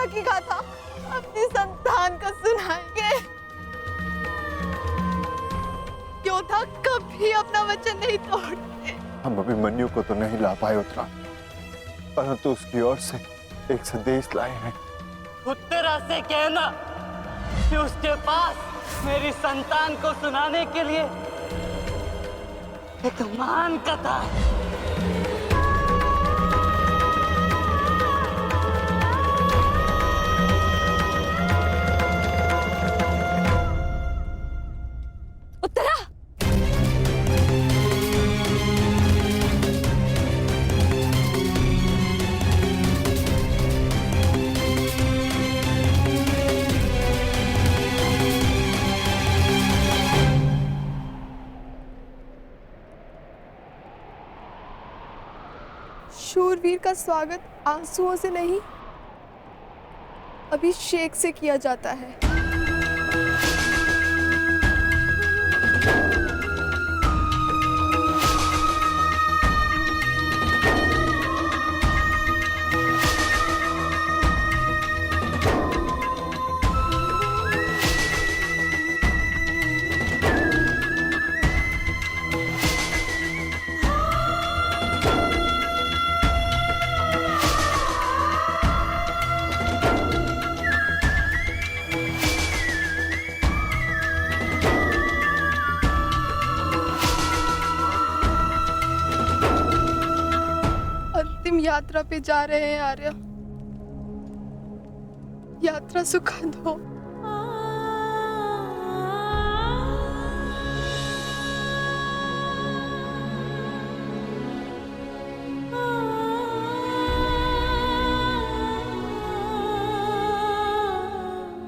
योद्धा की गाथा अपनी संतान को सुनाएंगे। योद्धा कभी अपना वचन नहीं तोड़ते। हम अभिमन्यु को तो नहीं ला पाए उत्तरा, परंतु उसकी ओर से एक संदेश लाए हैं। उत्तरा से कहना कि उसके पास मेरी संतान को सुनाने के लिए एक महान कथा है। उत्तरा, शूरवीर का स्वागत आंसुओं से नहीं, अभिषेक से किया जाता है। अंतिम यात्रा पे जा रहे हैं आर्य। यात्रा सुखद हो।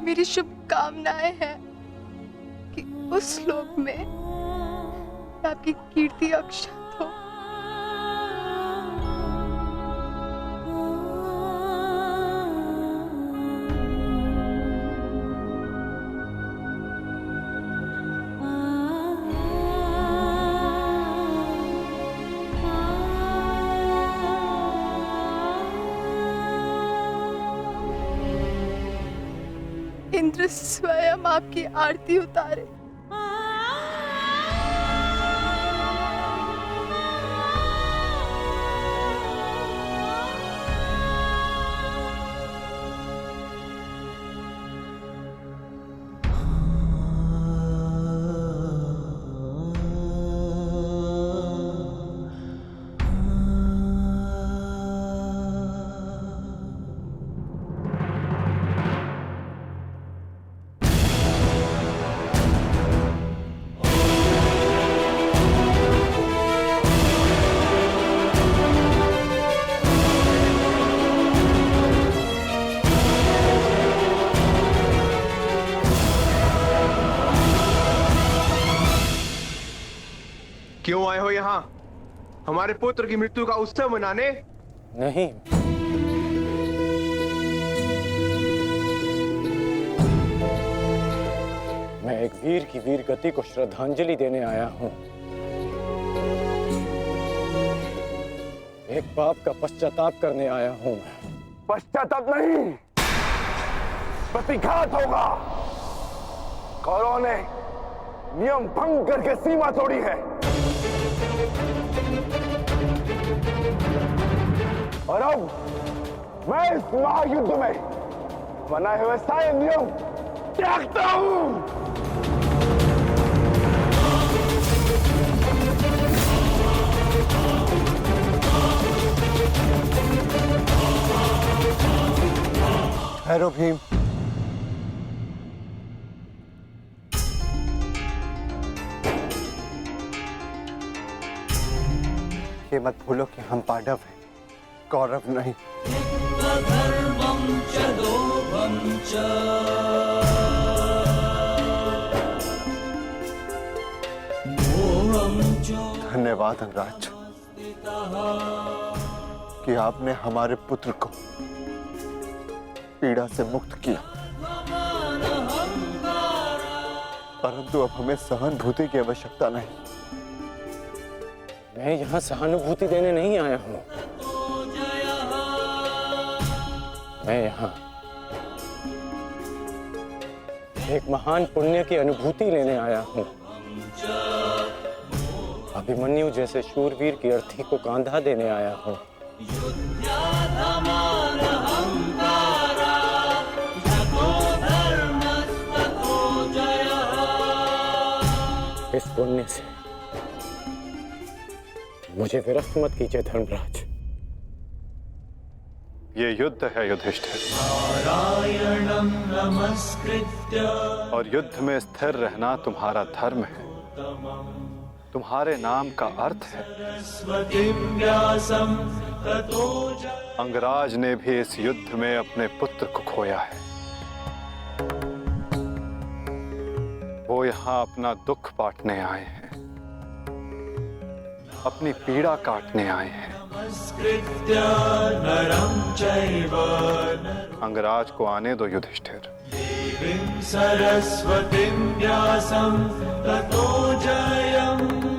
मेरी शुभकामनाएं हैं कि उस लोक में आपकी कीर्ति अक्षत हो। इंद्र स्वयं आपकी आरती उतारे। क्यों आए हो यहाँ? हमारे पुत्र की मृत्यु का उत्सव मनाने? नहीं, मैं एक वीर की वीर गति को श्रद्धांजलि देने आया हूँ। एक पाप का पश्चाताप करने आया हूँ। पश्चाताप नहीं, प्रतिघात होगा। कौरवों ने नियम भंग करके सीमा तोड़ी है और अब मैं इस महायुद्ध में बनाए हुए सारे नियम त्यागता हूं। ठहरो भीम। ये मत भूलो कि हम पांडव हैं, कौरव नहीं। धन्यवाद अनुराज कि आपने हमारे पुत्र को पीड़ा से मुक्त किया, परंतु अब हमें सहानुभूति की आवश्यकता नहीं। मैं यहाँ सहानुभूति देने नहीं आया हूँ, मैं यहाँ एक महान पुण्य की अनुभूति लेने आया हूँ। अभिमन्यु जैसे शूरवीर की अर्थी को कांधा देने आया हूँ। इस पुण्य से मुझे विरक्त मत कीजिए धर्मराज। ये युद्ध है युधिष्ठिर, और युद्ध में स्थिर रहना तुम्हारा धर्म है, तुम्हारे नाम का अर्थ है। अंगराज ने भी इस युद्ध में अपने पुत्र को खोया है। वो यहां अपना दुख बांटने आए हैं, अपनी पीड़ा काटने आए हैं। अंगराज को आने दो युधिष्ठिर। सरस्वतीं व्यासं ततो जयमुदीरये।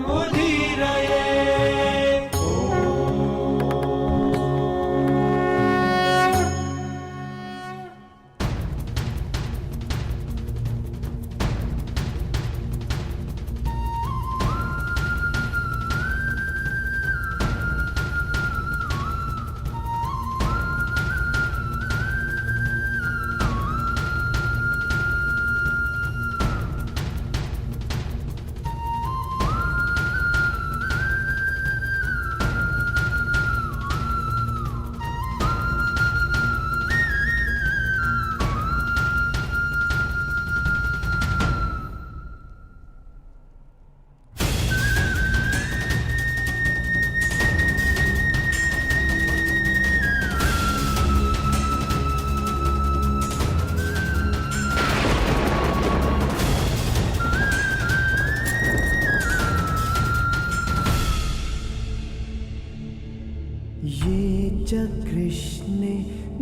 ये च कृष्णे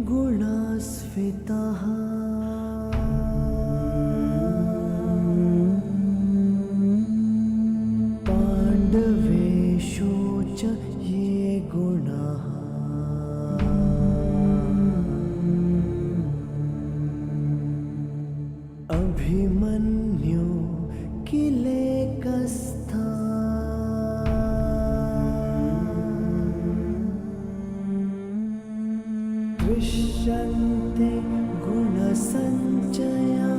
गुणास्फिताः पाण्डवेषु च ये गुणाः अभिमन्यु किलेकस्था दृश्यन्ते गुणसञ्चयः।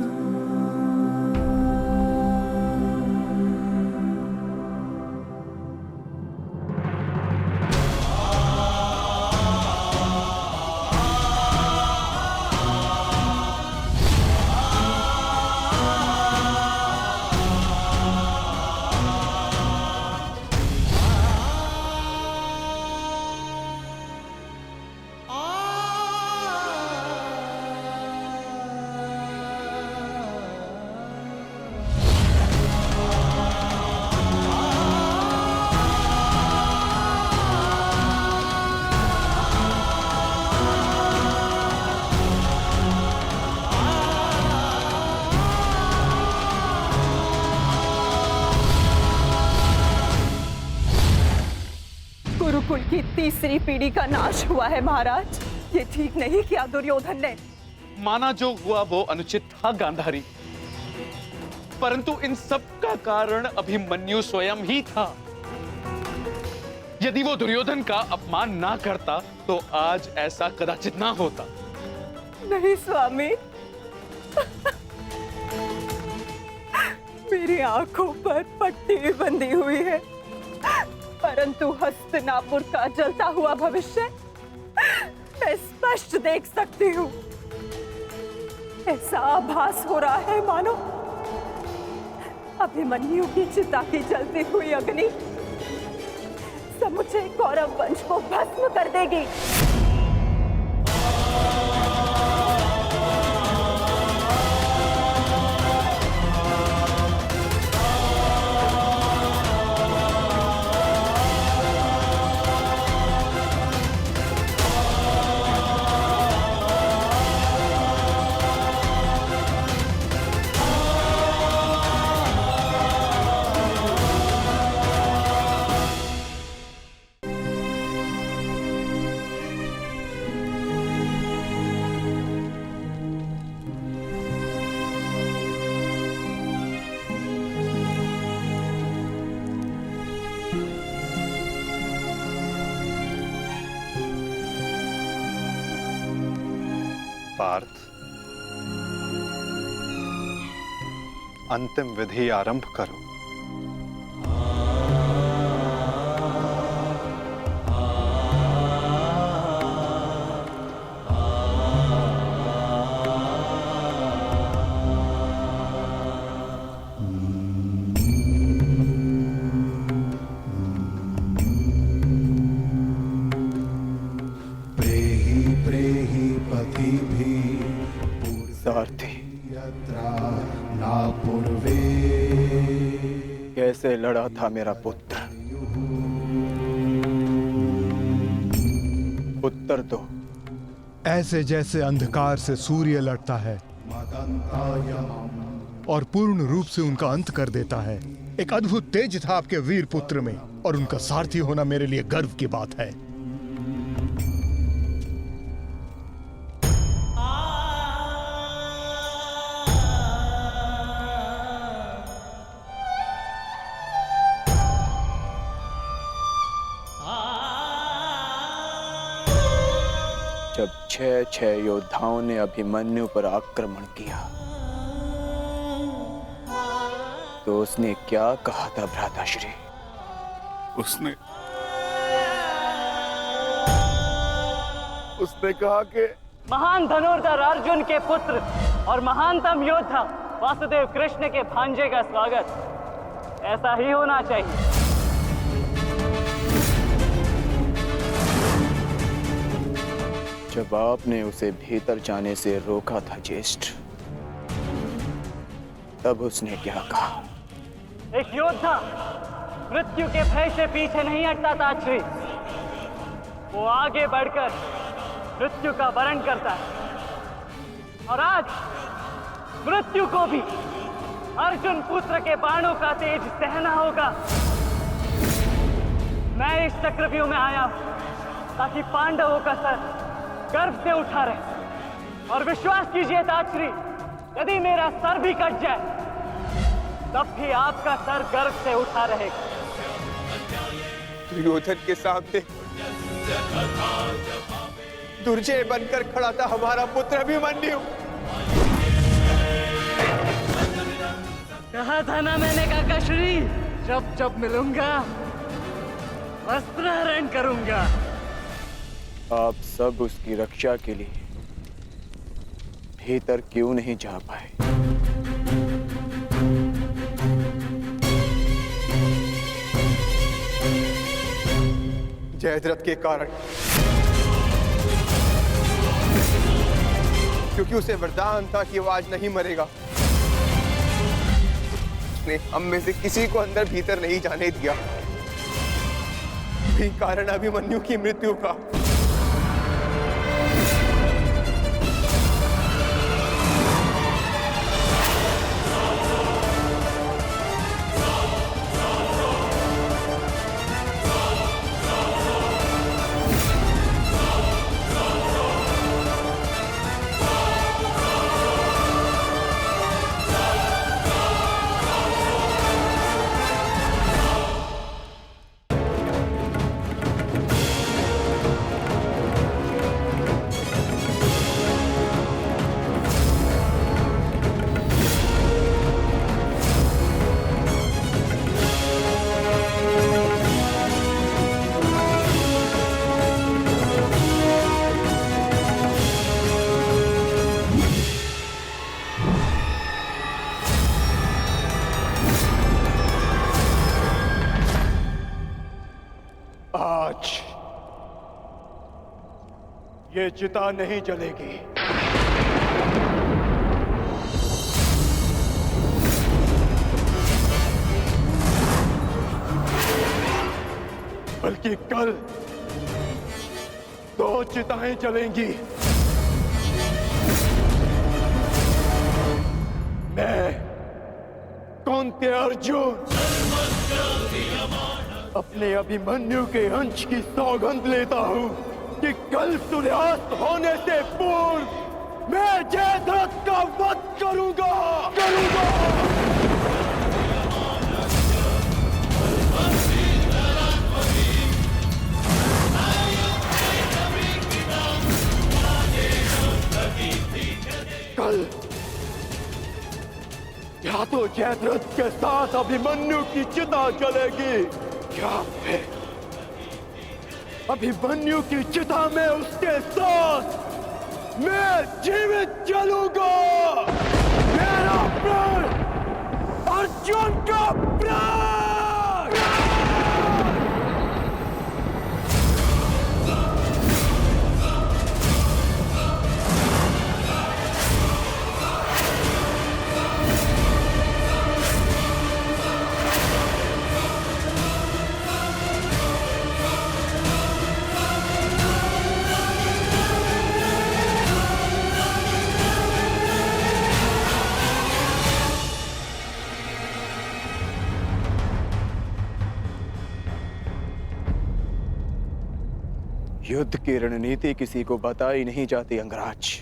गुरुकुल की तीसरी पीढ़ी का नाश हुआ है महाराज। ये ठीक नहीं किया दुर्योधन ने। माना जो हुआ वो अनुचित था गांधारी, परंतु इन सब का कारण अभिमन्यु स्वयं ही था। यदि वो दुर्योधन का अपमान ना करता तो आज ऐसा कदाचित ना होता। नहीं स्वामी, मेरी आंखों पर पट्टी बंधी हुई है, परंतु हस्तिनापुर का जलता हुआ भविष्य मैं स्पष्ट देख सकती हूँ। ऐसा आभास हो रहा है मानो अभिमन्यु की चिता की जलती हुई अग्नि समुचे कौरव वंश को भस्म कर देगी। पार्थ, अंतिम विधि आरंभ करो। सारथी, कैसे लड़ा था मेरा पुत्र? उत्तर दो। ऐसे जैसे अंधकार से सूर्य लड़ता है और पूर्ण रूप से उनका अंत कर देता है। एक अद्भुत तेज था आपके वीर पुत्र में, और उनका सारथी होना मेरे लिए गर्व की बात है। जब 6 योद्धाओं ने अभिमन्यु पर आक्रमण किया तो उसने क्या कहा था भ्राताश्री? उसने कहा कि महान धनुर्धर अर्जुन के पुत्र और महानतम योद्धा वासुदेव कृष्ण के भांजे का स्वागत ऐसा ही होना चाहिए। जब आपने उसे भीतर जाने से रोका था ज्येष्ठ, तब उसने क्या कहा? एक योद्धा मृत्यु के भय से पीछे नहीं हटता था श्री, वो आगे बढ़कर मृत्यु का वरण करता है। और आज मृत्यु को भी अर्जुन पुत्र के बाणों का तेज सहना होगा। मैं इस चक्रव्यूह में आया हूं ताकि पांडवों का सर गर्व से उठा रहे। और विश्वास कीजिए ताश्री, यदि मेरा सर भी कट जाए तब भी आपका सर गर्व से उठा रहेगा। दुर्योधन के सामने दुर्जय बनकर खड़ा था हमारा पुत्र अभिमन्यु। कहा था ना मैंने काकाश्री, जब जब मिलूंगा वस्त्रहरण करूंगा। आप सब उसकी रक्षा के लिए भीतर क्यों नहीं जा पाए? जयद्रथ के कारण, क्योंकि उसे वरदान था कि वो आज नहीं मरेगा। उसने हम में से किसी को अंदर भीतर नहीं जाने दिया, भी कारण अभिमन्यु की मृत्यु का। आज ये चिता नहीं जलेगी। बल्कि कल 2 चिताएं जलेंगी। मैं कौंते अर्जुन अपने अभिमन्यु के अंश की सौगंध लेता हूं कि कल सूर्यास्त होने से पूर्व मैं जयद्रथ का वध करूंगा। कल या तो जयद्रथ के साथ अभिमन्यु की चिता जलेगी या फिर अभिमन्यु की चिता में उसके साथ मैं जीवित जलूंगा। मेरा प्राण अर्जुन का प्राण। युद्ध की रणनीति किसी को बताई नहीं जाती अंगराज,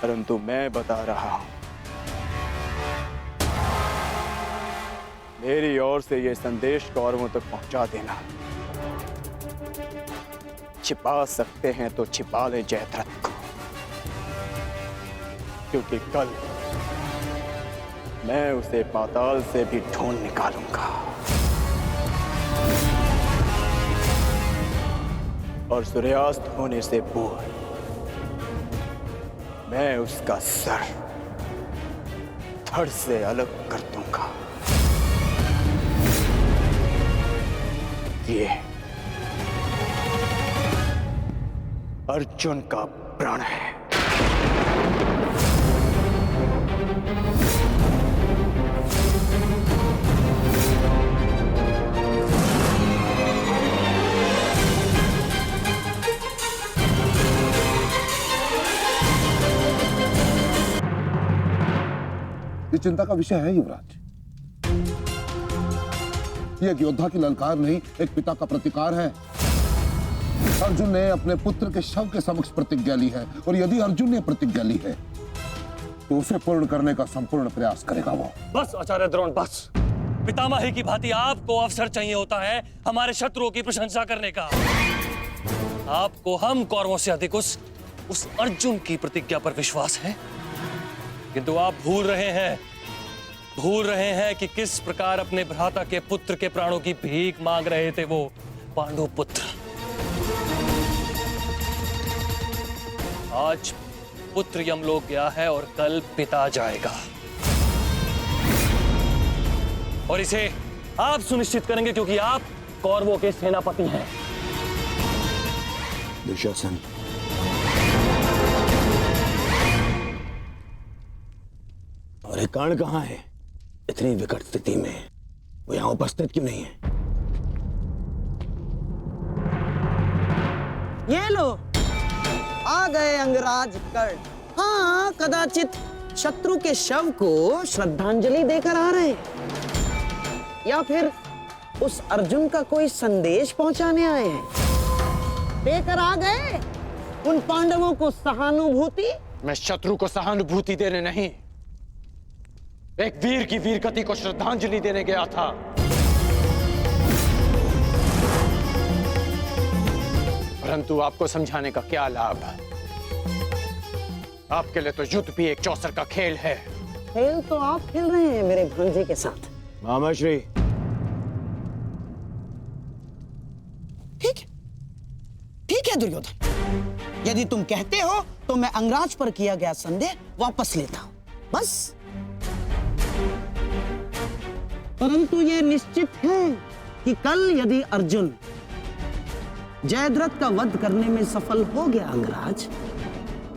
परंतु मैं बता रहा हूं। मेरी ओर से यह संदेश कौरवों तक पहुंचा देना। छिपा सकते हैं तो छिपा ले जयद्रथ को, क्योंकि कल मैं उसे पाताल से भी ढूंढ निकालूंगा और सूर्यास्त होने से पूर्व मैं उसका सर धड़ से अलग कर दूंगा। ये अर्जुन का प्रण है। ये चिंता का विषय है युवराज। ये एक योद्धा की ललकार नहीं, एक पिता का प्रतिकार है। अर्जुन ने अपने पुत्र के शव के समक्ष प्रतिज्ञा ली है, और यदि अर्जुन ने प्रतिज्ञा ली है तो उसे पूर्ण करने का संपूर्ण प्रयास करेगा वो। बस आचार्य द्रोण, बस। पितामही की भांति आपको अवसर चाहिए होता है हमारे शत्रुओं की प्रशंसा करने का। आपको हम कौरवों से अधिक उस अर्जुन की प्रतिज्ञा पर विश्वास है, किंतु आप भूल रहे हैं कि किस प्रकार अपने भ्राता के पुत्र के प्राणों की भीख मांग रहे थे वो पांडु पुत्र। आज पुत्र यमलोक गया है और कल पिता जाएगा, और इसे आप सुनिश्चित करेंगे क्योंकि आप कौरवों के सेनापति हैं। दुशासन, और एक कर्ण कहाँ है? इतनी विकट स्थिति में वो यहाँ उपस्थित क्यों नहीं है? ये लो, आ गए अंगराज कर्ण। हाँ, कदाचित शत्रु के शव को श्रद्धांजलि देकर आ रहे, या फिर उस अर्जुन का कोई संदेश पहुंचाने आए हैं। देकर आ गए उन पांडवों को सहानुभूति। मैं शत्रु को सहानुभूति देने नहीं, एक वीर की वीरगति को श्रद्धांजलि देने गया था। परंतु आपको समझाने का क्या लाभ? आपके लिए तो युद्ध भी एक चौसर का खेल है। खेल तो आप खेल रहे हैं मेरे भांजे के साथ। मामाश्री, ठीक है दुर्योधन, यदि तुम कहते हो तो मैं अंगराज पर किया गया संदेह वापस लेता हूं, बस। परंतु यह निश्चित है कि कल यदि अर्जुन जयद्रथ का वध करने में सफल हो गया अंगराज,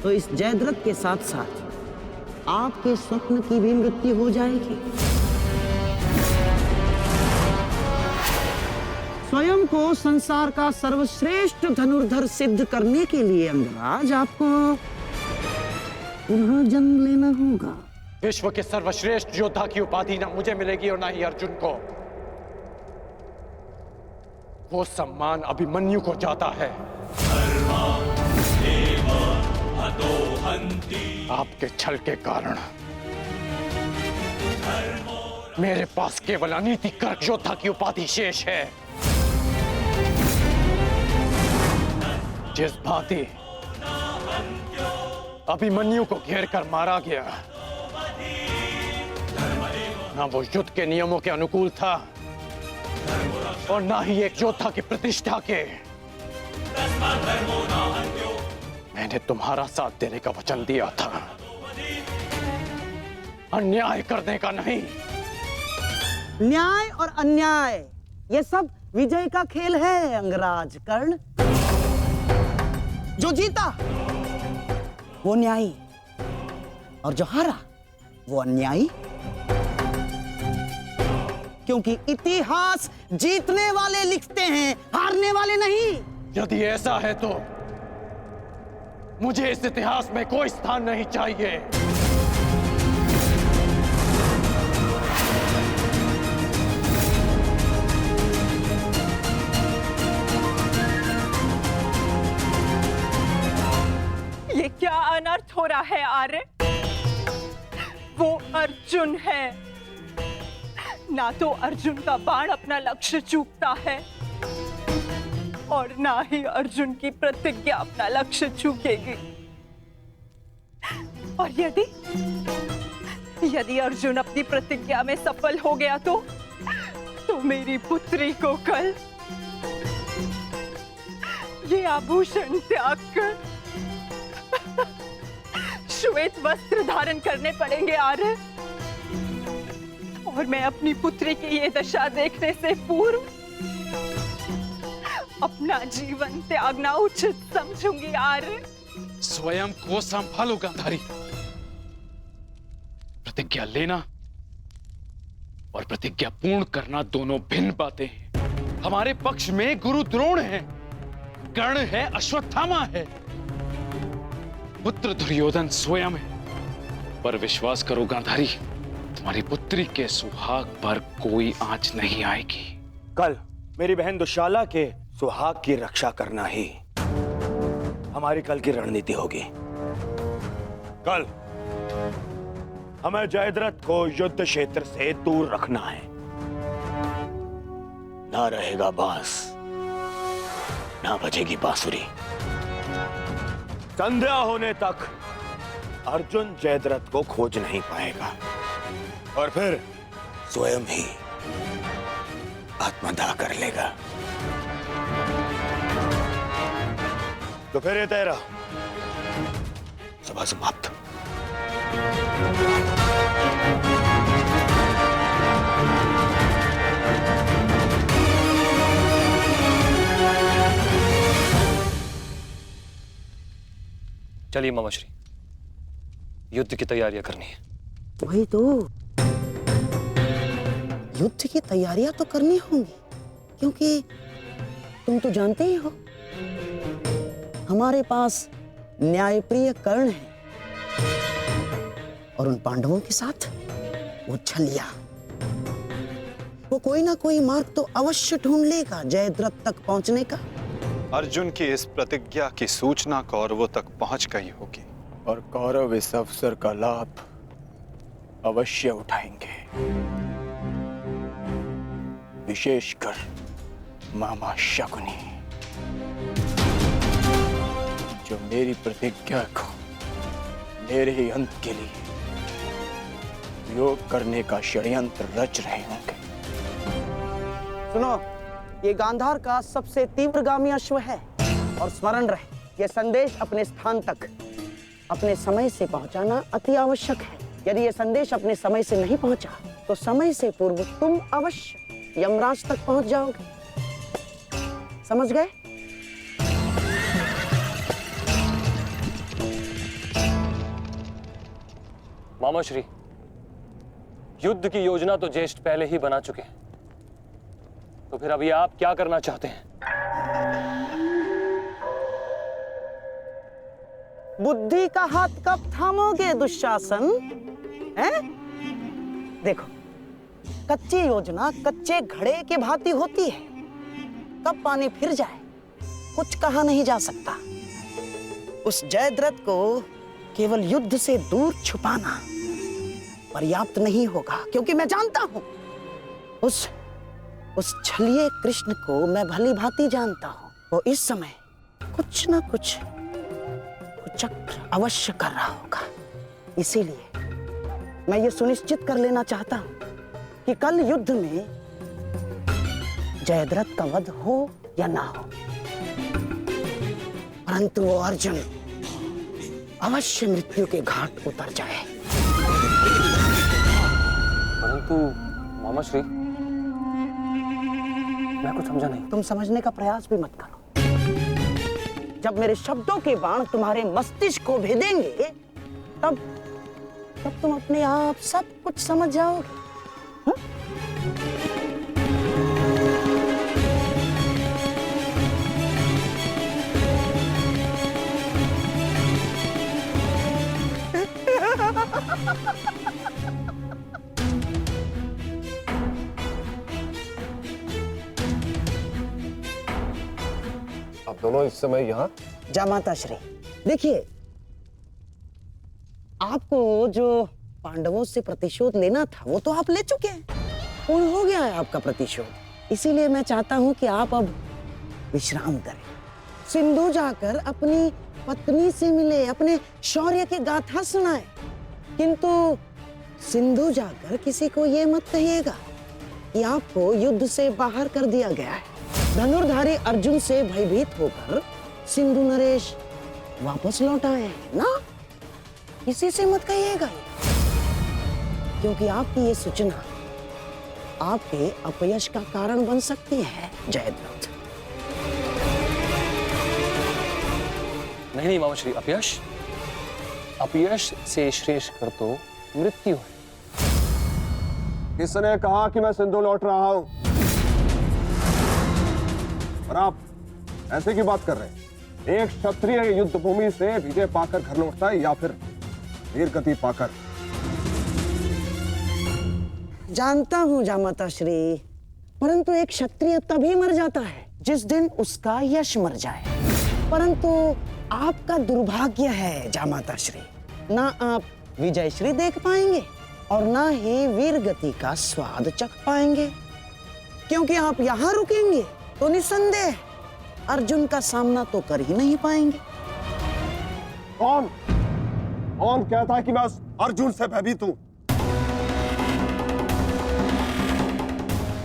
तो इस जयद्रथ के साथ साथ आपके स्वप्न की भी मृत्यु हो जाएगी। स्वयं को संसार का सर्वश्रेष्ठ धनुर्धर सिद्ध करने के लिए अंगराज आपको पुनः जन्म लेना होगा। विश्व के सर्वश्रेष्ठ योद्धा की उपाधि ना मुझे मिलेगी और ना ही अर्जुन को। वो सम्मान अभिमन्यु को जाता है। आपके छल के कारण मेरे पास केवल अनीतिकर योद्धा की उपाधि शेष है। जिस भांति अभिमन्यु को घेर कर मारा गया। ना वो युद्ध के नियमों के अनुकूल था और ना ही एक योद्धा की प्रतिष्ठा के। मैंने तुम्हारा साथ देने का वचन दिया था, अन्याय करने का नहीं। न्याय और अन्याय ये सब विजय का खेल है अंगराज कर्ण। जो जीता वो न्यायी और जो हारा वो अन्यायी। क्योंकि इतिहास जीतने वाले लिखते हैं, हारने वाले नहीं। यदि ऐसा है तो मुझे इस इतिहास में कोई स्थान नहीं चाहिए। ये क्या अनर्थ हो रहा है आर्य? वो अर्जुन है, ना तो अर्जुन का बाण अपना लक्ष्य चूकता है और ना ही अर्जुन की प्रतिज्ञा अपना लक्ष्य चूकेगी। और यदि अर्जुन अपनी प्रतिज्ञा में सफल हो गया तो मेरी पुत्री को कल ये आभूषण त्याग कर श्वेत वस्त्र धारण करने पड़ेंगे आर्य। और मैं अपनी पुत्री की ये दशा देखने से पूर्व अपना जीवन त्यागना उचित समझूंगी आर्य। स्वयं को संभालो गांधारी। प्रतिज्ञा लेना और प्रतिज्ञा पूर्ण करना दोनों भिन्न बातें हैं। हमारे पक्ष में गुरु द्रोण है, कर्ण है, अश्वत्थामा है, पुत्र दुर्योधन स्वयं है। पर विश्वास करो गांधारी, तुम्हारी पुत्री के सुहाग पर कोई आंच नहीं आएगी। कल मेरी बहन दुशाला के सुहाग की रक्षा करना ही हमारी कल की रणनीति होगी। कल हमें जयद्रथ को युद्ध क्षेत्र से दूर रखना है। ना रहेगा बांस, ना बजेगी बांसुरी। संध्या होने तक अर्जुन जयद्रथ को खोज नहीं पाएगा और फिर स्वयं ही आत्मदाह कर लेगा। तो फिर ये तेरा सभा समाप्त। चलिए मामाश्री, युद्ध की तैयारियां करनी है। वही तो, युद्ध की तैयारियां तो करनी होंगी, क्योंकि तुम तो जानते ही हो हमारे पास न्यायप्रिय कर्ण है और उन पांडवों के साथ वो छलिया। वो कोई ना कोई मार्ग तो अवश्य ढूंढ लेगा जयद्रथ तक पहुंचने का। अर्जुन की इस प्रतिज्ञा की सूचना कौरवों तक पहुंच गई होगी और कौरव इस अवसर का लाभ अवश्य उठाएंगे, विशेषकर मामा शकुनी, जो मेरी प्रतिज्ञा को मेरे ही अंत के लिए योग करने का षड्यंत्र रच रहे होंगे। सुनो, ये गांधार का सबसे तीव्रगामी अश्व है और स्मरण रहे, ये संदेश अपने स्थान तक अपने समय से पहुंचाना अति आवश्यक है। यदि ये संदेश अपने समय से नहीं पहुंचा तो समय से पूर्व तुम अवश्य यमराज तक पहुंच जाओगे। समझ गए? मामाश्री, युद्ध की योजना तो ज्येष्ठ पहले ही बना चुके हैं, तो फिर अभी आप क्या करना चाहते हैं? बुद्धि का हाथ कब थामोगे दुशासन? हैं? देखो, कच्ची योजना कच्चे घड़े के भांति होती है, कब पानी फिर जाए कुछ कहा नहीं जा सकता। उस जयद्रथ को केवल युद्ध से दूर छुपाना पर्याप्त नहीं होगा, क्योंकि मैं जानता हूं उस छलिए कृष्ण को मैं भली भांति जानता हूं। वो इस समय कुछ चक्र अवश्य कर रहा होगा। इसीलिए मैं ये सुनिश्चित कर लेना चाहता हूं कि कल युद्ध में जयद्रथ का वध हो या ना हो, परंतु वो अर्जुन अवश्य मृत्यु के घाट उतर जाए। परंतु मामा श्री, मैं कुछ समझा नहीं। तुम समझने का प्रयास भी मत करो। जब मेरे शब्दों के बाण तुम्हारे मस्तिष्क को भेदेंगे तब तुम अपने आप सब कुछ समझ जाओगे। आप दोनों इस समय यहाँ? जामाता श्री, देखिए, आपको जो पांडवों से प्रतिशोध लेना था वो तो आप ले चुके हैं, पूर्ण हो गया है आपका प्रतिशोध। इसीलिए मैं चाहता हूं कि आप अब विश्राम करें, सिंधु जाकर अपनी पत्नी से मिले, अपने शौर्य की गाथा सुनाए। किंतु सिंधु जाकर किसी को ये मत कहिएगा कि आपको युद्ध से बाहर कर दिया गया है। धनुर्धारी अर्जुन से भयभीत होकर सिंधु नरेश वापस लौट आए हैं ना, किसी से मत कहिएगा, क्योंकि आपकी ये सूचना आपके अपयश का कारण बन सकती है जयद्रथ। नहीं मामा श्री, अपयश से श्रेष्ठ कर तो मृत्यु है। किसने कहा कि मैं सिंधु लौट रहा हूं? और आप ऐसे की बात कर रहे हैं? एक क्षत्रिय युद्ध भूमि से विजय पाकर घर लौटता है या फिर वीर गति पाकर? जानता हूं जामाता श्री, परंतु एक क्षत्रिय तभी मर जाता है जिस दिन उसका यश मर जाए। परंतु आपका दुर्भाग्य है जामाता श्री, ना आप विजय श्री देख पाएंगे और ना ही वीर गति का स्वाद चख पाएंगे, क्योंकि आप यहां रुकेंगे तो निसंदेह अर्जुन का सामना तो कर ही नहीं पाएंगे। कौन कहता है कि मैं उस अर्जुन से भयभीत हूं?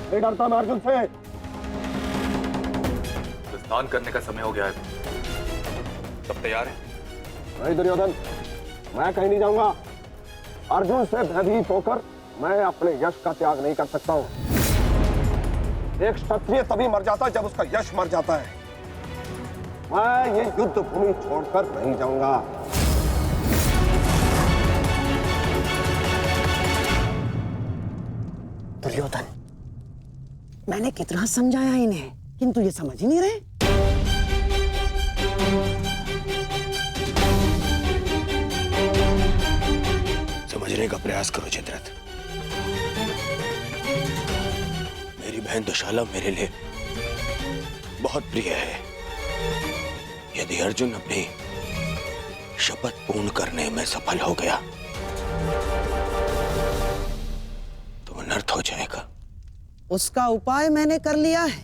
नहीं डरता मैं अर्जुन से। स्नान करने का समय हो गया है, सब तैयार है? नहीं दुर्योधन, मैं कहीं नहीं जाऊंगा। अर्जुन से भयभीत होकर मैं अपने यश का त्याग नहीं कर सकता हूं। एक क्षत्रिय तभी मर जाता है जब उसका यश मर जाता है। मैं ये युद्ध भूमि छोड़कर नहीं जाऊंगा। दुर्योधन, मैंने कितना समझाया इन्हें, किंतु ये समझ ही नहीं रहे। समझने का प्रयास करो जयद्रथ। मेरी बहन दुशाला मेरे लिए बहुत प्रिय है। यदि अर्जुन अपनी शपथ पूर्ण करने में सफल हो गया तो अनर्थ हो जाएगा। उसका उपाय मैंने कर लिया है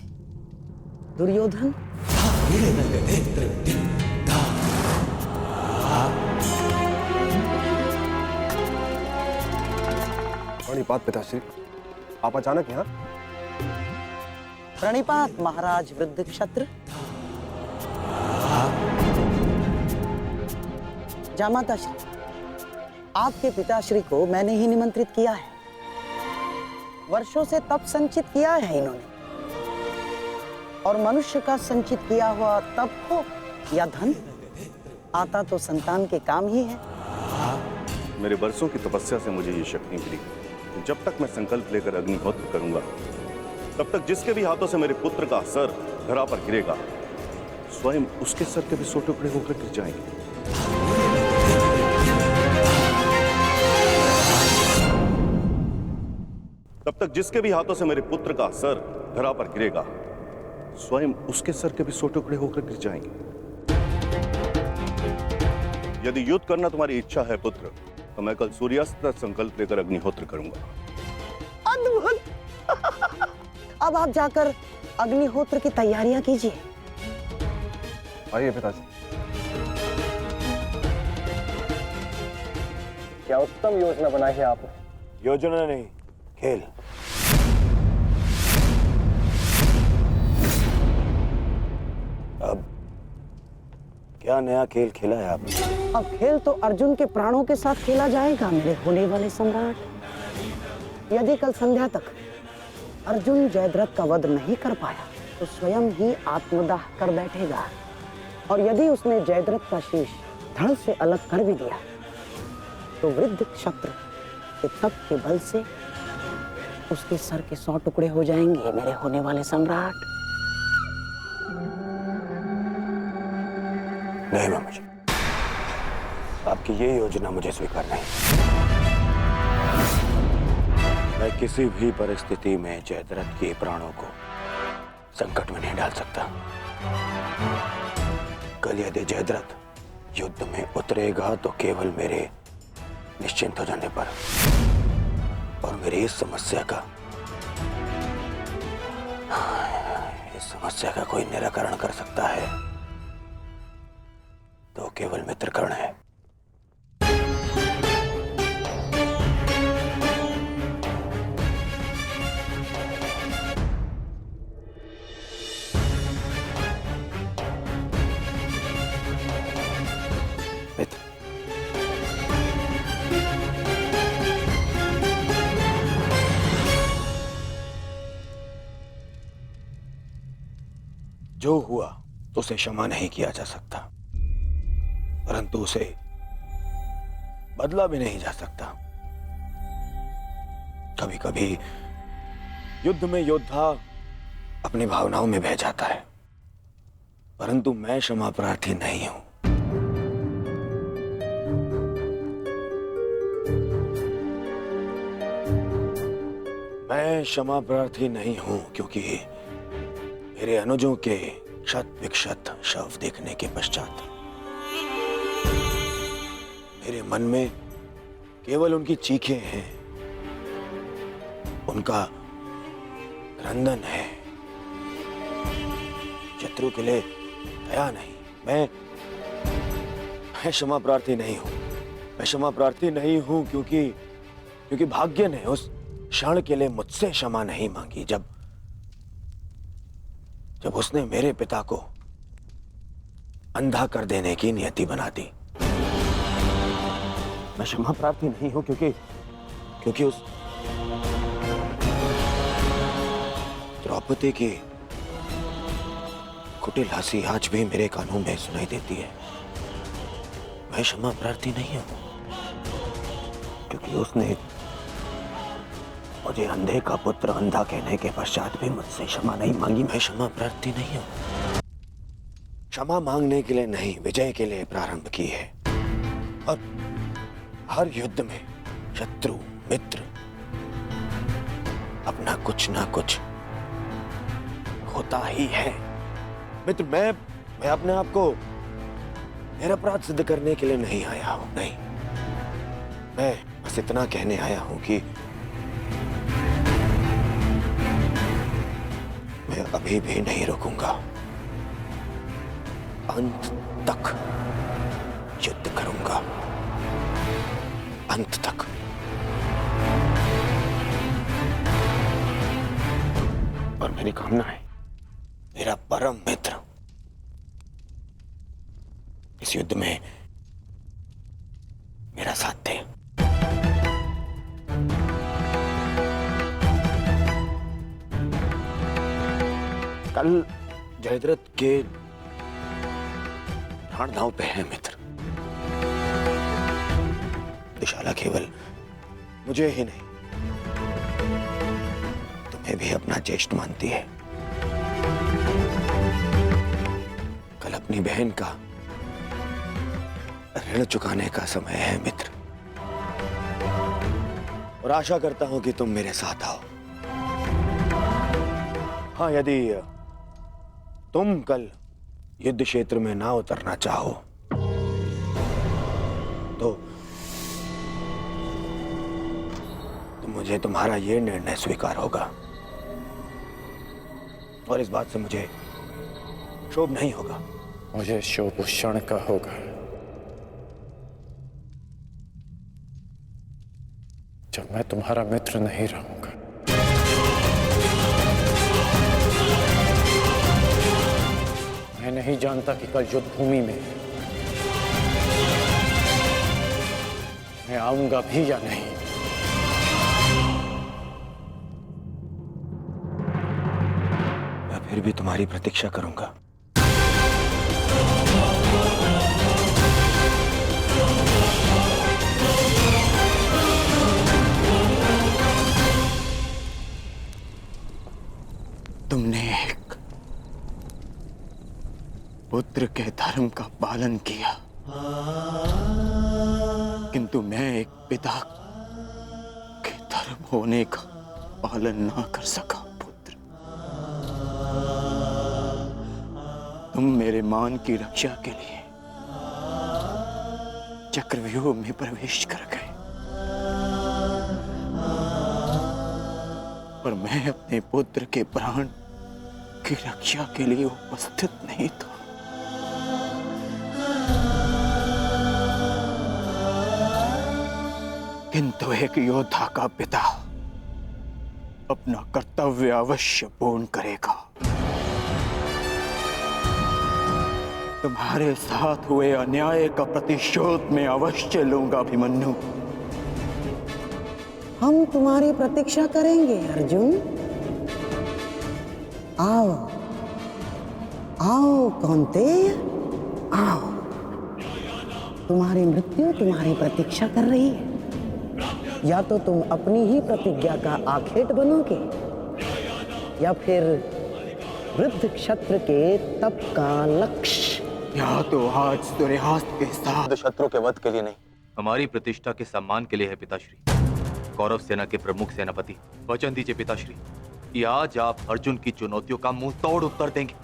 दुर्योधन। प्रणिपात पिताश्री, आप अचानक यहाँ? प्रणिपात महाराज वृद्ध क्षत्र। जामाता श्री, आपके पिताश्री को मैंने ही निमंत्रित किया है। वर्षों से तप संचित किया है इन्होंने, और मनुष्य का संचित किया हुआ तप हो या धन, आता तो संतान के काम ही है। मेरे वर्षों की तपस्या से मुझे ये शक्ति मिली। जब तक मैं संकल्प लेकर अग्निहोत्र करूंगा, तब तक जिसके भी हाथों से मेरे पुत्र का सर धरा पर गिरेगा, स्वयं उसके सर के भी 100 टुकड़े होकर गिर जाएंगे। तब तक जिसके भी हाथों से मेरे पुत्र का सर धरा पर गिरेगा, स्वयं उसके सर के भी 100 टुकड़े होकर गिर जाएंगे। यदि युद्ध करना तुम्हारी इच्छा है पुत्र, तो मैं कल सूर्यास्त तक संकल्प लेकर अग्निहोत्र करूंगा। अद्भुत। अब आप जाकर अग्निहोत्र की तैयारियां कीजिए। आइए पिताजी। क्या उत्तम योजना बनाई है आपने। योजना नहीं, खेल। अब क्या नया खेल खेला है आपने? अब खेल तो अर्जुन के प्राणों के साथ खेला जाएगा मेरे होने वाले सम्राट। यदि कल संध्या तक अर्जुन जयद्रथ का वध नहीं कर पाया तो स्वयं ही आत्मदाह कर बैठेगा, और यदि उसने जयद्रथ का शीश धड़ से अलग कर भी दिया तो वृद्ध क्षत्र के तप के बल से उसके सर के 100 टुकड़े हो जाएंगे मेरे होने वाले सम्राट। नहीं मामा जी, आपकी ये योजना मुझे स्वीकार नहीं। मैं किसी भी परिस्थिति में जयद्रथ के प्राणों को संकट में नहीं डाल सकता। कल यदि जयद्रथ युद्ध में उतरेगा तो केवल मेरे निश्चिंत हो जाने पर और मेरी इस समस्या का कोई निराकरण कर सकता है तो केवल मित्र कर्ण है। जो हुआ उसे क्षमा नहीं किया जा सकता, परंतु उसे बदला भी नहीं जा सकता। कभी कभी युद्ध में योद्धा अपनी भावनाओं में बह जाता है, परंतु मैं क्षमा प्रार्थी नहीं हूं। मैं क्षमा प्रार्थी नहीं हूं क्योंकि मेरे अनुजों के क्षत विक्षत शव देखने के पश्चात मेरे मन में केवल उनकी चीखें हैं, उनका क्रंदन है। शत्रु के लिए दया नहीं। मैं क्षमा प्रार्थी नहीं हूं। मैं क्षमा प्रार्थी नहीं हूं क्योंकि भाग्य ने उस क्षण के लिए मुझसे क्षमा नहीं मांगी जब उसने मेरे पिता को अंधा कर देने की नियति बना दी। मैं क्षमा प्रार्थी नहीं हूं क्योंकि उस द्रौपदी की कुटिल हंसी आज भी मेरे कानों में सुनाई देती है। मैं क्षमा प्रार्थी नहीं हूं क्योंकि उसने मुझे अंधे का पुत्र अंधा कहने के पश्चात भी मुझसे क्षमा नहीं मांगी। मैं क्षमा प्रार्थी नहीं हूं। क्षमा मांगने के लिए नहीं, विजय के लिए प्रारंभ की है। और हर युद्ध में शत्रु मित्र अपना कुछ ना कुछ होता ही है। मित्र, मैं अपने आप को निरपराध सिद्ध करने के लिए नहीं आया हूं। नहीं, मैं बस इतना कहने आया हूं कि मैं अभी भी नहीं रुकूंगा। अंत तक युद्ध करूंगा, अंत तक। और मेरी कामना है मेरा परम मित्र इस युद्ध में मेरा साथ दे। कल जयद्रथ के प्राण दांव पे है मित्र। दुशाला केवल मुझे ही नहीं तुम्हें भी अपना ज्येष्ठ मानती है। कल अपनी बहन का ऋण चुकाने का समय है मित्र, और आशा करता हूं कि तुम मेरे साथ आओ। हाँ, यदि तुम कल युद्ध क्षेत्र में ना उतरना चाहो तो मुझे तुम्हारा यह निर्णय स्वीकार होगा, और इस बात से मुझे क्षोभ नहीं होगा। मुझे क्षोभ उस क्षण का होगा जब मैं तुम्हारा मित्र नहीं रहूंगा। मैं नहीं जानता कि कल युद्ध भूमि में मैं आऊंगा भी या नहीं। मैं फिर भी तुम्हारी प्रतीक्षा करूंगा। तुमने एक पुत्र के धर्म का पालन किया, किंतु मैं एक पिता के धर्म होने का पालन ना कर सका। पुत्र, तुम मेरे मान की रक्षा के लिए चक्रव्यूह में प्रवेश कर गए, पर मैं अपने पुत्र के प्राण की रक्षा के लिए उपस्थित नहीं था। किंतु एक योद्धा का पिता अपना कर्तव्य अवश्य पूर्ण करेगा। तुम्हारे साथ हुए अन्याय का प्रतिशोध मैं अवश्य लूंगा अभिमन्यु। हम तुम्हारी प्रतीक्षा करेंगे अर्जुन। आओ आओ कौन्तेय, आओ। तुम्हारी मृत्यु तुम्हारी प्रतीक्षा कर रही है। या तो तुम अपनी ही प्रतिज्ञा का आखेट बनोगे, या फिर वृद्ध क्षत्र के तप का लक्ष्य। या तो आज सूर्यास्त के साथ शत्रु के वध के लिए नहीं, हमारी प्रतिष्ठा के सम्मान के लिए है पिताश्री। कौरव सेना के प्रमुख सेनापति, वचन दीजिए पिताश्री कि आज आप अर्जुन की चुनौतियों का मुंह तोड़ उत्तर देंगे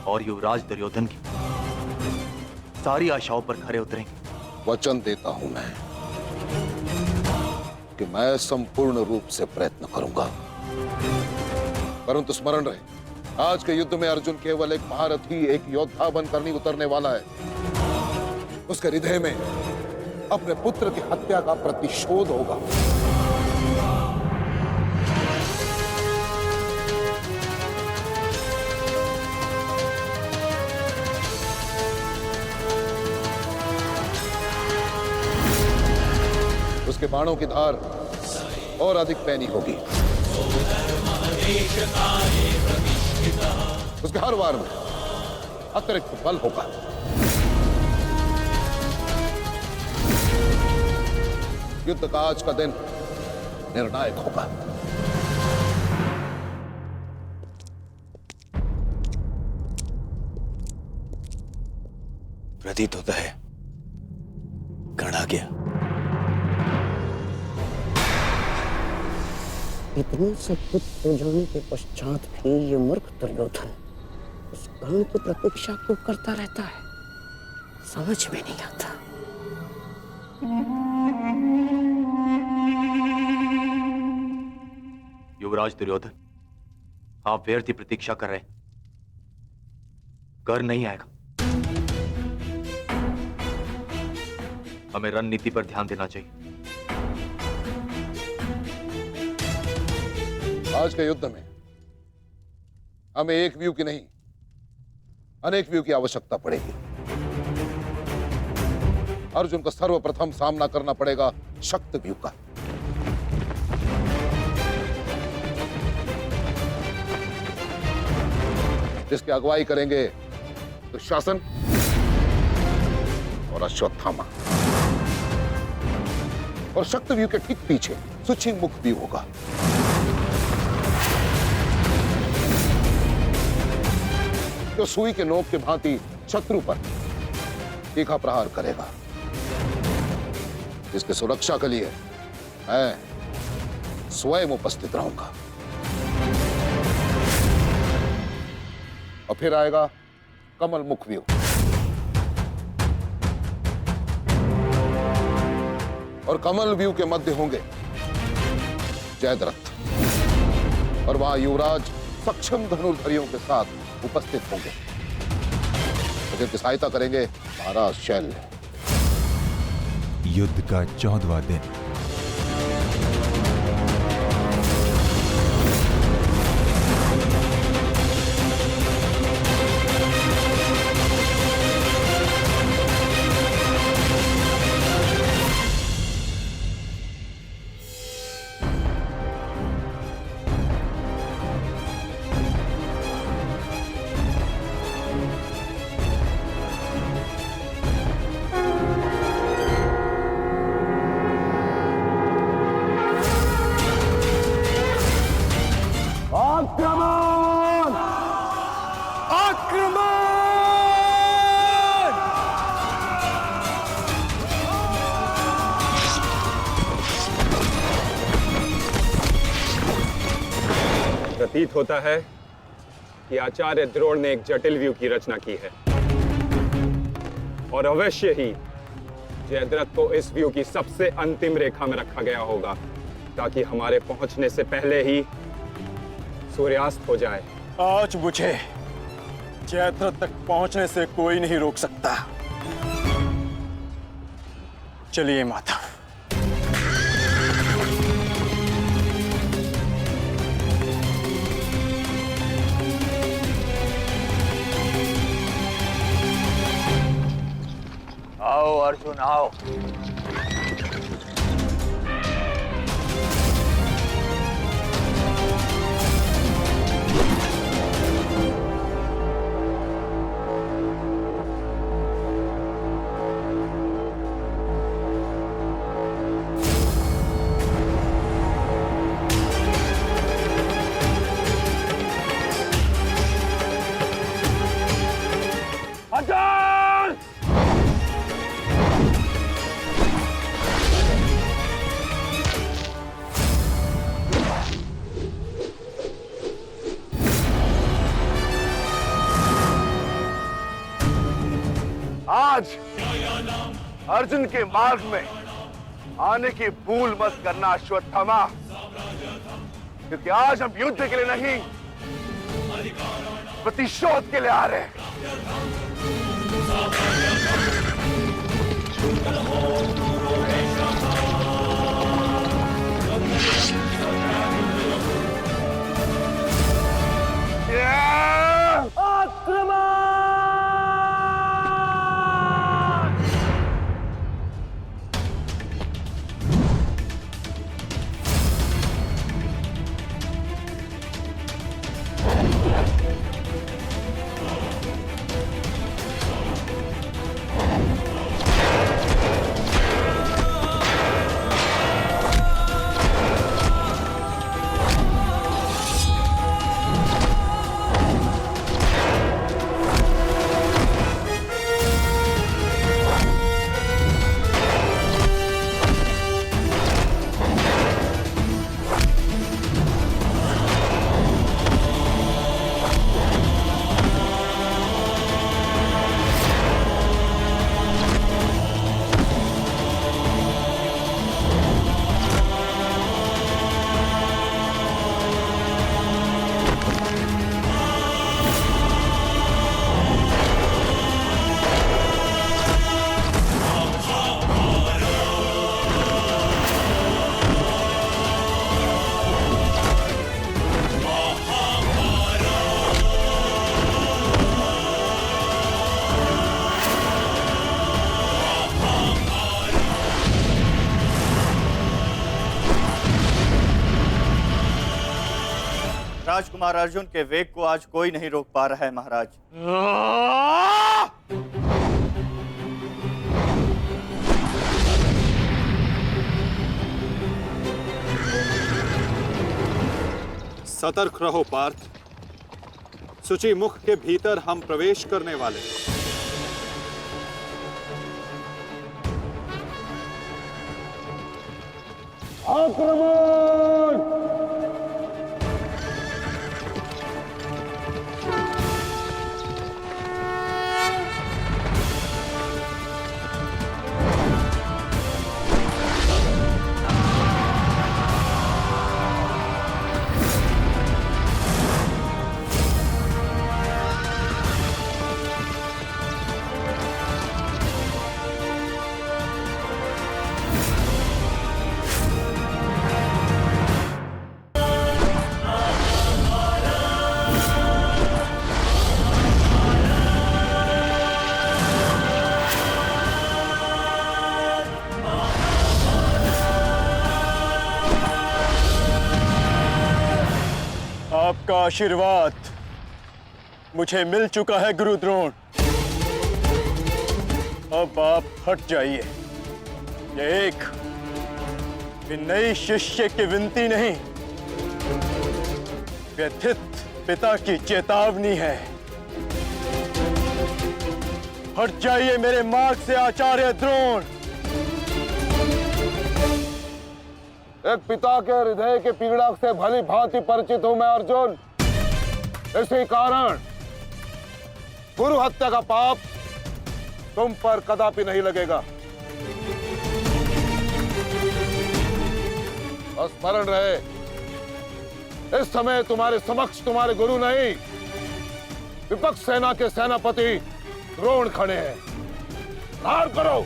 और युवराज दुर्योधन की सारी आशाओं पर खरे उतरेंगे। वचन देता हूं मैं कि मैं संपूर्ण रूप से प्रयत्न करूंगा, परंतु स्मरण रहे, आज के युद्ध में अर्जुन केवल एक महारथी, एक योद्धा बनकर नहीं उतरने वाला है। उसके हृदय में अपने पुत्र की हत्या का प्रतिशोध होगा। उसके बाणों की धार और अधिक पैनी होगी। उसके हर वार में अतिरिक्त बल होगा। युद्ध का आज का दिन निर्णायक होगा। प्रतीत होता है गण आ गया। इतने सब कुछ हो जाने के पश्चात भी ये मूर्ख दुर्योधन उस गण की प्रतीक्षा क्यों करता रहता है, समझ में नहीं आता। युवराज दुर्योधन, आप व्यर्थ ही प्रतीक्षा कर रहे हैं। कर नहीं आएगा। हमें रणनीति पर ध्यान देना चाहिए। आज के युद्ध में हमें एक व्यू की नहीं, अनेक व्यू की आवश्यकता पड़ेगी। अर्जुन को सर्वप्रथम सामना करना पड़ेगा शक्ति व्यू का। जिसकी अगुवाई करेंगे दुशासन और अश्वत्थामा, और शक्ति व्यू के ठीक पीछे सुचिंग मुख व्यू होगा। जो सुई के नोक के भांति शत्रु पर तीखा प्रहार करेगा। इसकी सुरक्षा के लिए मैं स्वयं उपस्थित रहूंगा। और फिर आएगा कमल मुख व्यू, और कमल व्यू के मध्य होंगे जयद्रथ, और वहां युवराज सक्षम धनुर्धरियों के साथ उपस्थित होंगे, जिनकी सहायता करेंगे महाराज शैल्य। युद्ध का 14वां दिन। प्रतीत होता है कि आचार्य द्रोण ने एक जटिल व्यू की रचना की है और अवश्य ही जयद्रथ को इस व्यू की सबसे अंतिम रेखा में रखा गया होगा ताकि हमारे पहुंचने से पहले ही सूर्यास्त हो जाए। आज मुझे जयद्रथ तक पहुंचने से कोई नहीं रोक सकता। चलिए माता। आओ अर्जुन आओ। आज अर्जुन के मार्ग में आने की भूल मत करना अश्वत्थामा, क्योंकि आज हम युद्ध के लिए नहीं प्रतिशोध के लिए आ रहे हैं। राजकुमार अर्जुन के वेग को आज कोई नहीं रोक पा रहा है महाराज। सतर्क रहो पार्थ, सूची मुख के भीतर हम प्रवेश करने वाले हैं। आक्रमण! आपका आशीर्वाद मुझे मिल चुका है गुरु द्रोण। अब आप हट जाइए। ये एक नई शिष्य की विनती नहीं, व्यथित पिता की चेतावनी है। हट जाइए मेरे मार्ग से आचार्य द्रोण। एक पिता के हृदय के पीड़ा से भली भांति परिचित हूं मैं अर्जुन। इसी कारण गुरु हत्या का पाप तुम पर कदापि नहीं लगेगा। स्मरण रहे, इस समय तुम्हारे समक्ष तुम्हारे गुरु नहीं, विपक्ष सेना के सेनापति द्रोण खड़े हैं। प्रहार करो।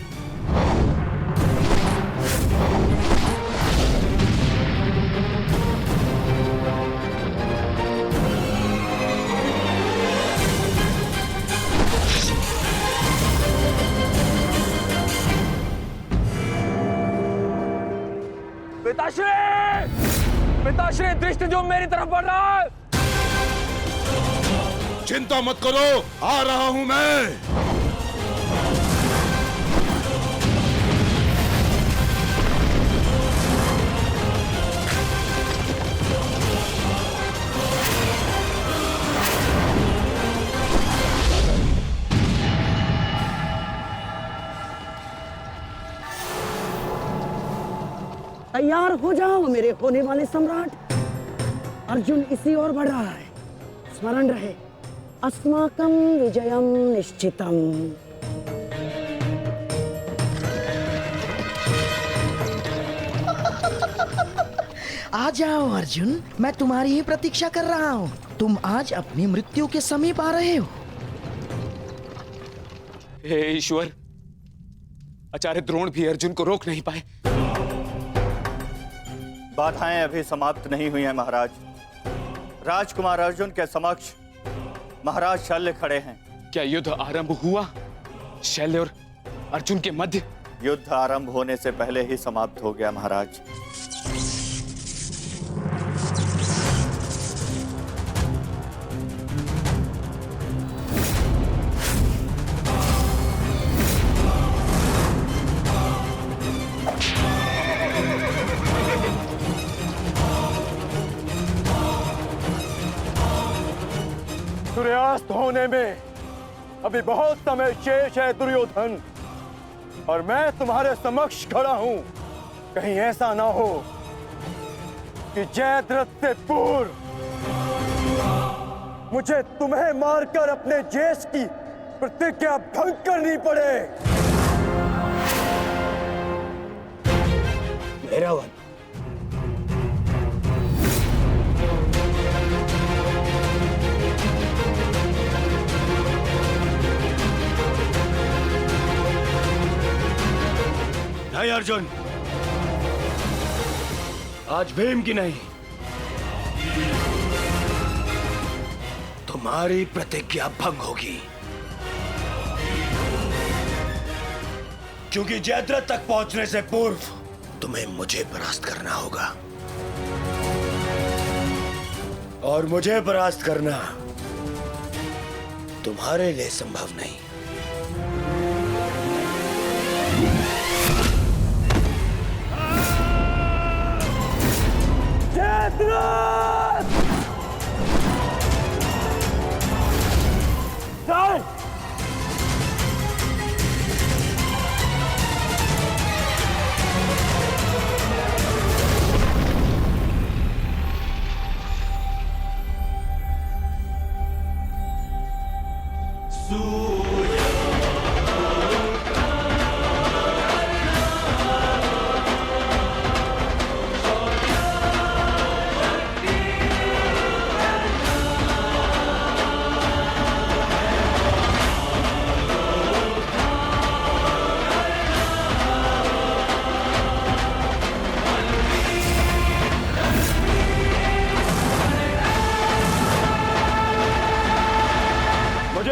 पिताश्री दृष्टि जो मेरी तरफ बढ़ रहा है। चिंता मत करो, आ रहा हूं मैं। तैयार हो जाओ मेरे होने वाले सम्राट। अर्जुन इसी ओर बढ़ रहा है। स्मरण रहे, अस्माकं विजयम निश्चितम। आ जाओ अर्जुन, मैं तुम्हारी ही प्रतीक्षा कर रहा हूँ। तुम आज अपनी मृत्यु के समीप आ रहे हो। हे ईश्वर, आचार्य द्रोण भी अर्जुन को रोक नहीं पाए। बाधाएं अभी समाप्त नहीं हुई हैं महाराज। राजकुमार अर्जुन के समक्ष महाराज शल्य खड़े हैं। क्या युद्ध आरंभ हुआ? शल्य और अर्जुन के मध्य? युद्ध आरंभ होने से पहले ही समाप्त हो गया महाराज। सूर्यास्त होने में अभी बहुत समय शेष है दुर्योधन, और मैं तुम्हारे समक्ष खड़ा हूं। कहीं ऐसा ना हो कि जयद्रथ से पूर्व मुझे तुम्हें मारकर अपने जेश की प्रतिज्ञा भंग करनी पड़े। मेरा वन नहीं अर्जुन, आज भीम की नहीं, तुम्हारी प्रतिज्ञा भंग होगी। क्योंकि जयद्रथ तक पहुंचने से पूर्व तुम्हें मुझे परास्त करना होगा, और मुझे परास्त करना तुम्हारे लिए संभव नहीं।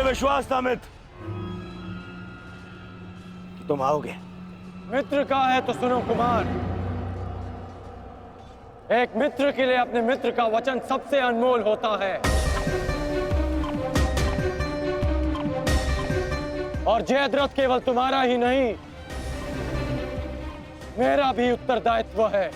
विश्वास था मित्र कि तुम आओगे। मित्र का है तो सुनो कुमार, एक मित्र के लिए अपने मित्र का वचन सबसे अनमोल होता है, और जयद्रथ केवल तुम्हारा ही नहीं, मेरा भी उत्तरदायित्व है।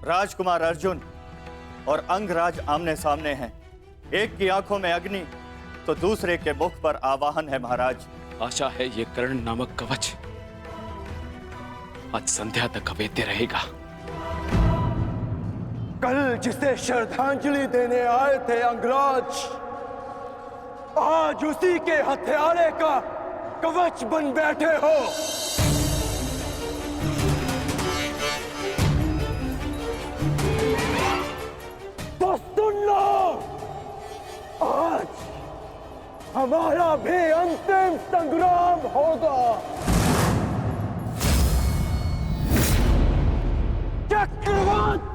राजकुमार अर्जुन और अंगराज आमने सामने हैं। एक की आंखों में अग्नि तो दूसरे के मुख पर आवाहन है महाराज। आशा है ये कर्ण नामक कवच आज संध्या तक अवेद्य रहेगा। कल जिसे श्रद्धांजलि देने आए थे अंगराज, आज उसी के हत्यारे का कवच बन बैठे हो। तो सुन लो, आज हमारा भी अंतिम संग्राम होगा। चक्रवात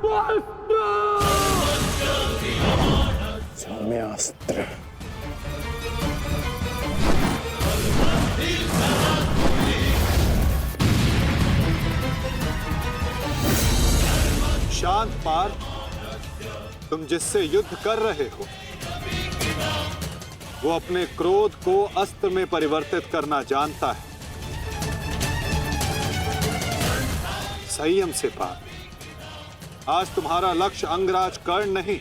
सौम्यास्त्र। शांत पार्थ, तुम जिससे युद्ध कर रहे हो वो अपने क्रोध को अस्त्र में परिवर्तित करना जानता है। संयम से पार्थ, आज तुम्हारा लक्ष्य अंगराज कर्ण नहीं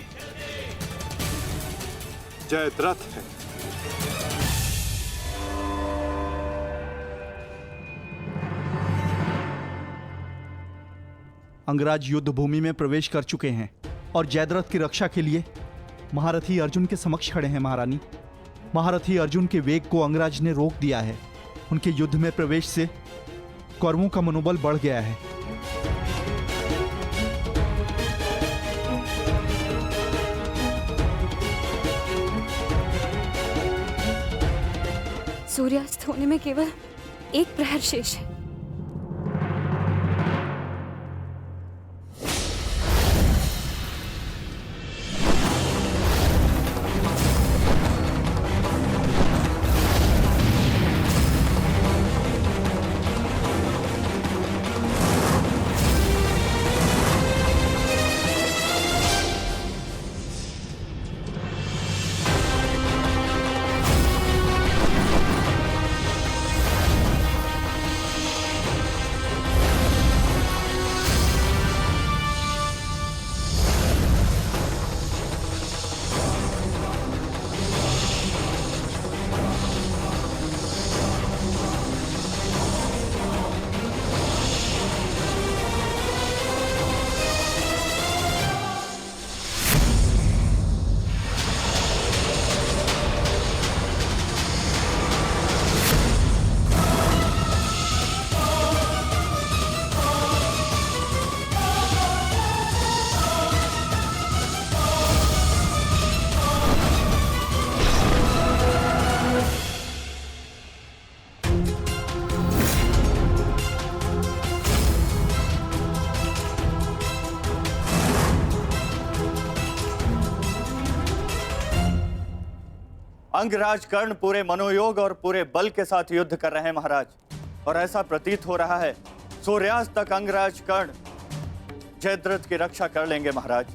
जयद्रथ है। अंगराज युद्ध भूमि में प्रवेश कर चुके हैं और जयद्रथ की रक्षा के लिए महारथी अर्जुन के समक्ष खड़े हैं। महारानी, महारथी अर्जुन के वेग को अंगराज ने रोक दिया है। उनके युद्ध में प्रवेश से कौरवों का मनोबल बढ़ गया है। सूर्यास्त होने में केवल एक प्रहर शेष है। अंगराज कर्ण पूरे मनोयोग और पूरे बल के साथ युद्ध कर रहे हैं महाराज, और ऐसा प्रतीत हो रहा है सूर्यास्त तक अंगराज कर्ण जयद्रथ की रक्षा कर लेंगे महाराज।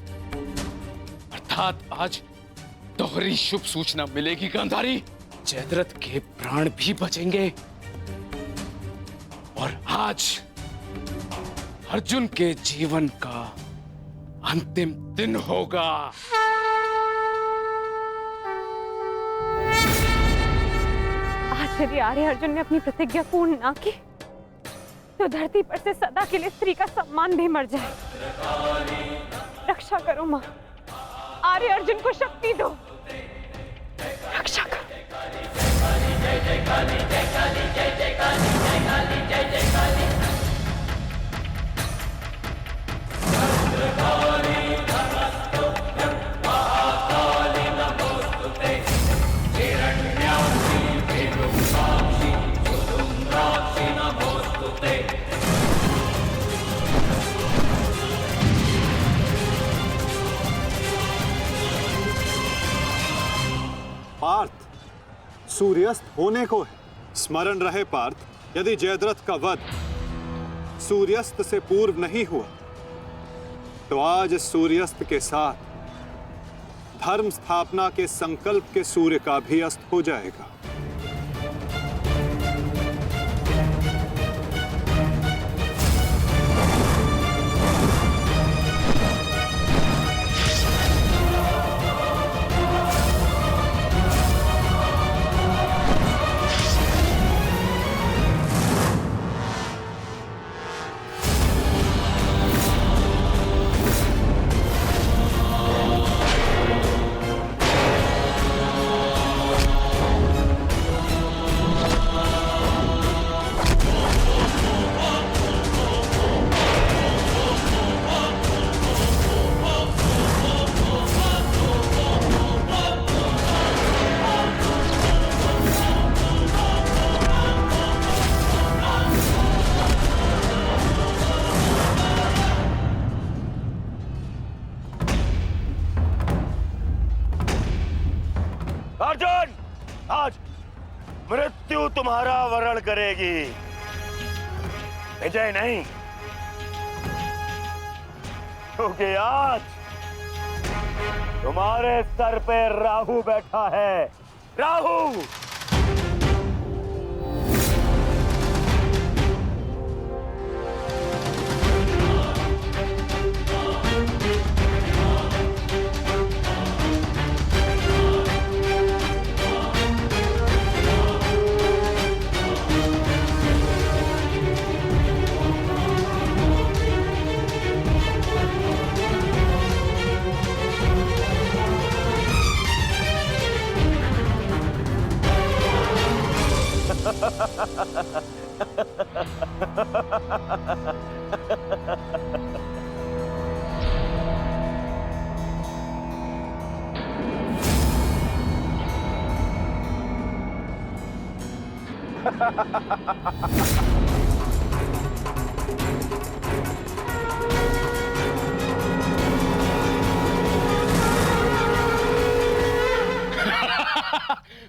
अर्थात आज दोहरी शुभ सूचना मिलेगी गांधारी। जयद्रथ के प्राण भी बचेंगे और आज अर्जुन के जीवन का अंतिम दिन होगा। यदि आर्य अर्जुन ने अपनी प्रतिज्ञा पूर्ण ना की तो धरती पर से सदा के लिए स्त्री का सम्मान भी मर जाए। रक्षा करो मां, आर्य अर्जुन को शक्ति दो, रक्षा करो। पार्थ, सूर्यास्त होने को है। स्मरण रहे पार्थ, यदि जयद्रथ का वध सूर्यास्त से पूर्व नहीं हुआ तो आज सूर्यास्त के साथ धर्म स्थापना के संकल्प के सूर्य का भी अस्त हो जाएगा। अर्जुन, आज मृत्यु तुम्हारा वरण करेगी, विजय नहीं। क्योंकि आज तुम्हारे सर पे राहु बैठा है। राहु!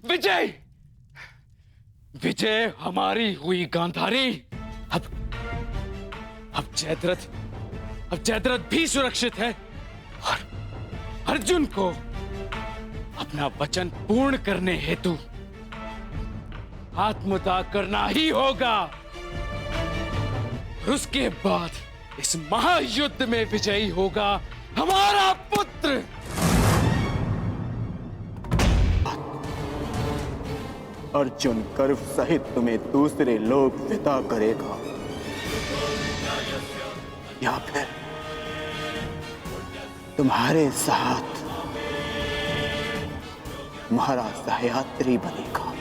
विजय, विजय हमारी हुई गांधारी। अब जयद्रथ भी सुरक्षित है और अर्जुन को अपना वचन पूर्ण करने हेतु आत्मदाह करना ही होगा। और उसके बाद इस महायुद्ध में विजयी होगा हमारा पुत्र। अर्जुन गर्व सहित तुम्हें दूसरे लोग विदा करेगा, या फिर तुम्हारे साथ महाराज सह्याद्री बनेगा।